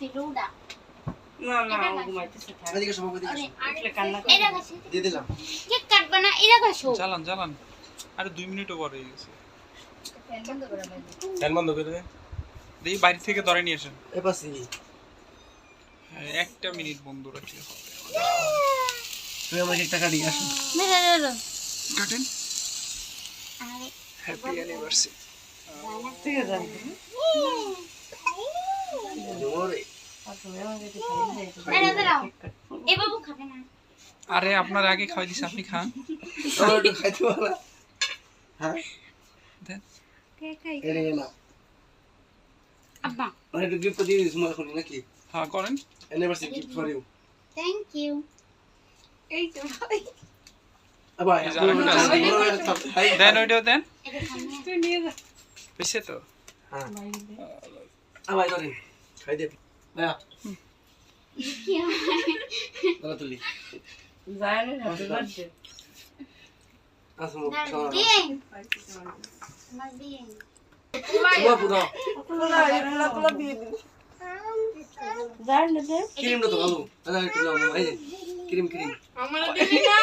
ছিল ওটা না না ও ঘুমাইতেছে থাক এদিকে সব এদিকে আরে উঠলে কান্না করে এরা কাছে দিয়ে দিলাম কেক কাটবা না এরা কাছে চালান চালান আরে 2 মিনিটও পরে হয়ে গেছে ফ্যান বন্ধ করে দে দেখি বাইরে থেকে ধরে নিয়ে আসেন এ পাশে হ্যাঁ, 1টা মিনিট বন্ধ রাখলে হবে তুই আমাকে টাকা দিয়ে আসো না কাটেন আরে হ্যাপি অ্যানিভার্সারি ঠিক আছে জোরে দাঁড়াও এ বাবু খাবে না আরে আপনার আগে খাওয়াই দিছি আপনি খান আমার একটু খাইতে পারলা হ্যাঁ দেন কে খাই এনে না আব্বা মানে একটু গিফট দিয়ে দিস মনে করি নাকি হ্যাঁ করেন anniversary gift for you thank you এই তো ভাই আবার এই যে আরেকটা আছে। দেন ওইটাও দেন এটা খানি তুই নিয়ে যা বুঝছে তো হ্যাঁ আবার করে খাই দে ভাইয়া কি হয় দাঁড়া তুলি জানি হ্যাপি বার্থডে আসমু দিন আমার দিন তোমার পুরো জানি দে ক্রিমটা তো ভালো আদা একটু নাও এই যে ক্রিম আমার দিবি না